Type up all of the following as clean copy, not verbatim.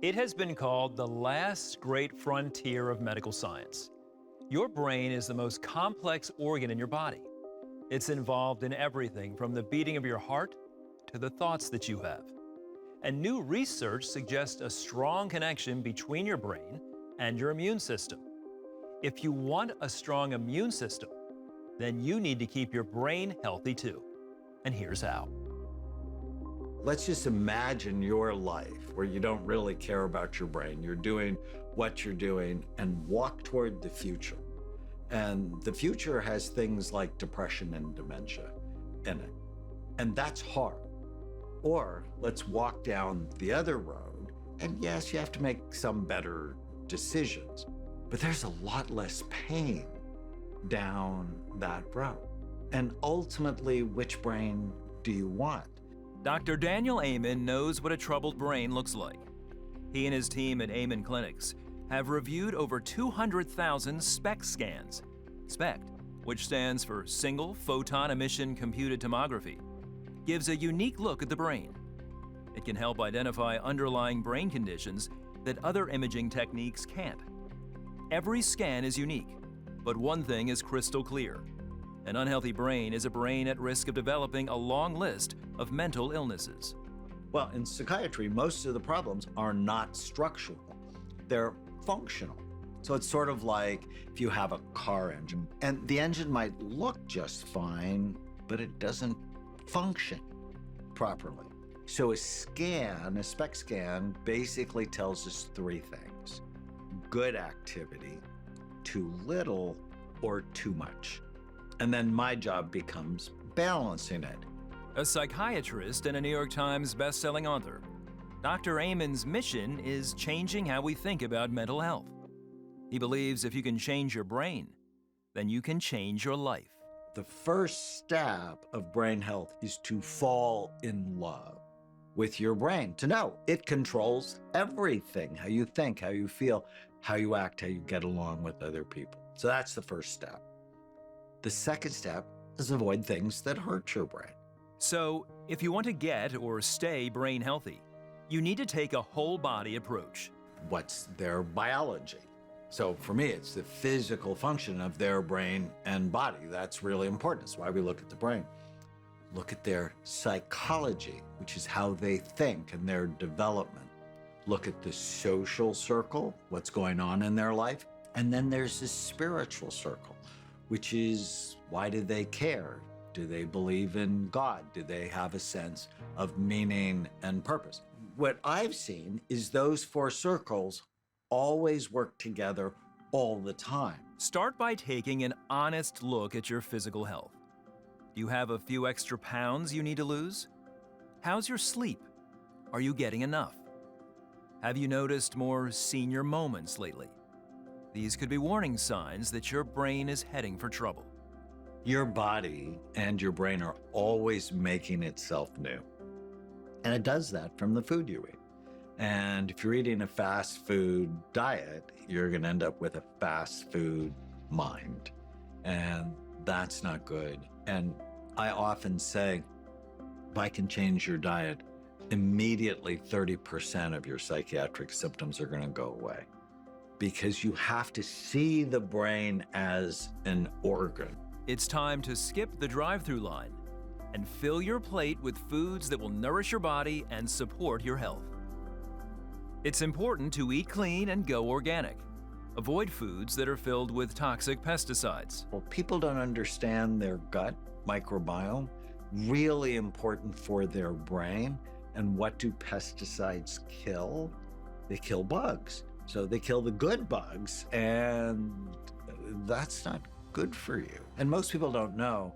It has been called the last great frontier of medical science. Your brain is the most complex organ in your body. It's involved in everything from the beating of your heart to the thoughts that you have. And new research suggests a strong connection between your brain and your immune system. If you want a strong immune system, then you need to keep your brain healthy too. And here's how. Let's just imagine your life where you don't really care about your brain. You're doing what you're doing and walk toward the future. And the future has things like depression and dementia in it. And that's hard. Or let's walk down the other road. And yes, you have to make some better decisions, but there's a lot less pain down that road. And ultimately, which brain do you want? Dr. Daniel Amen knows what a troubled brain looks like. He and his team at Amen Clinics have reviewed over 200,000 SPECT scans. SPECT, which stands for Single Photon Emission Computed Tomography, gives a unique look at the brain. It can help identify underlying brain conditions that other imaging techniques can't. Every scan is unique, but one thing is crystal clear. An unhealthy brain is a brain at risk of developing a long list of mental illnesses. Well, in psychiatry, most of the problems are not structural. They're functional. So it's sort of like if you have a car engine, and the engine might look just fine, but it doesn't function properly. So a SPECT scan, basically tells us three things: good activity, too little, or too much. And then my job becomes balancing it. A psychiatrist and a New York Times best-selling author, Dr. Amen's mission is changing how we think about mental health. He believes if you can change your brain, then you can change your life. The first step of brain health is to fall in love with your brain, to know it controls everything: how you think, how you feel, how you act, how you get along with other people. So that's the first step. The second step is avoid things that hurt your brain. So, if you want to get or stay brain healthy, you need to take a whole-body approach. What's their biology? So for me, it's the physical function of their brain and body. That's really important. That's why we look at the brain. Look at their psychology, which is how they think and their development. Look at the social circle, what's going on in their life. And then there's the spiritual circle, which is, why do they care? Do they believe in God? Do they have a sense of meaning and purpose? What I've seen is those four circles always work together all the time. Start by taking an honest look at your physical health. Do you have a few extra pounds you need to lose? How's your sleep? Are you getting enough? Have you noticed more senior moments lately? These could be warning signs that your brain is heading for trouble. Your body and your brain are always making itself new. And it does that from the food you eat. And if you're eating a fast food diet, you're going to end up with a fast food mind. And that's not good. And I often say, if I can change your diet, immediately 30% of your psychiatric symptoms are going to go away. Because you have to see the brain as an organ. It's time to skip the drive-through line and fill your plate with foods that will nourish your body and support your health. It's important to eat clean and go organic. Avoid foods that are filled with toxic pesticides. Well, people don't understand their gut microbiome, really important for their brain. And what do pesticides kill? They kill bugs. So they kill the good bugs, and that's not good for you. And most people don't know,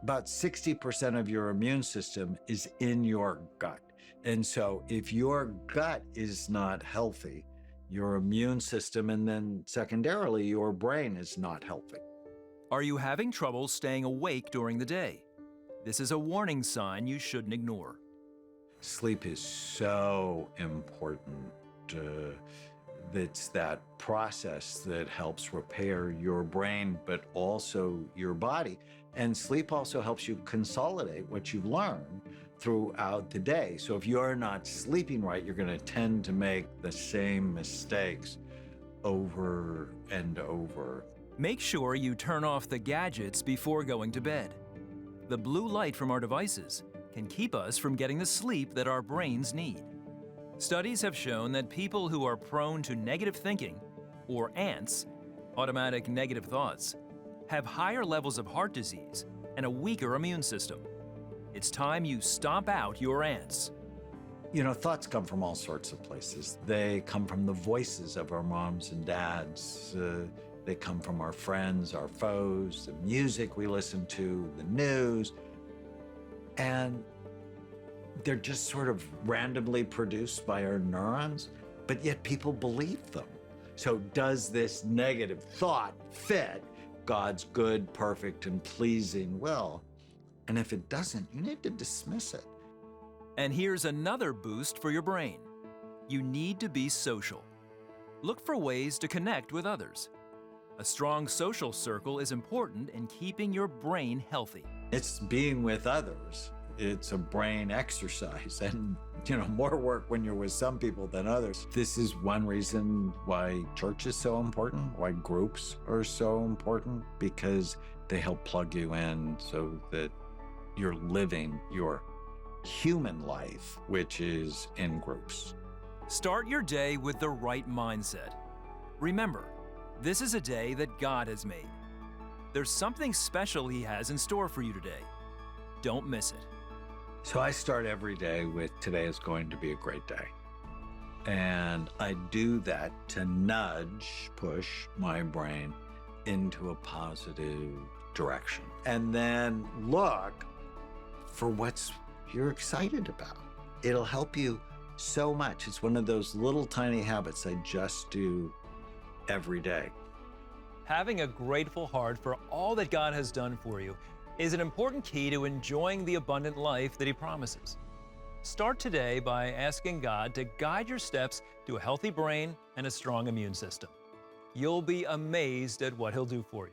about 60% of your immune system is in your gut. And so if your gut is not healthy, your immune system, and then secondarily, your brain is not healthy. Are you having trouble staying awake during the day? This is a warning sign you shouldn't ignore. Sleep is so important. It's that process that helps repair your brain, but also your body. And sleep also helps you consolidate what you've learned throughout the day. So if you're not sleeping right, you're going to tend to make the same mistakes over and over. Make sure you turn off the gadgets before going to bed. The blue light from our devices can keep us from getting the sleep that our brains need. Studies have shown that people who are prone to negative thinking, or ANTS, automatic negative thoughts, have higher levels of heart disease and a weaker immune system. It's time you stomp out your ANTS. You know, thoughts come from all sorts of places. They come from the voices of our moms and dads. They come from our friends, our foes, the music we listen to, the news. And they're just sort of randomly produced by our neurons, but yet people believe them. So does this negative thought fit God's good, perfect, and pleasing will? And if it doesn't, you need to dismiss it. And here's another boost for your brain. You need to be social. Look for ways to connect with others. A strong social circle is important in keeping your brain healthy. It's being with others. It's a brain exercise, and more work when you're with some people than others. This is one reason why church is so important, why groups are so important, because they help plug you in so that you're living your human life, which is in groups. Start your day with the right mindset. Remember, this is a day that God has made. There's something special He has in store for you today. Don't miss it. So I start every day with today is going to be a great day. And I do that to push my brain into a positive direction. And then look for what you're excited about. It'll help you so much. It's one of those little tiny habits I just do every day. Having a grateful heart for all that God has done for you is an important key to enjoying the abundant life that He promises. Start today by asking God to guide your steps to a healthy brain and a strong immune system. You'll be amazed at what He'll do for you.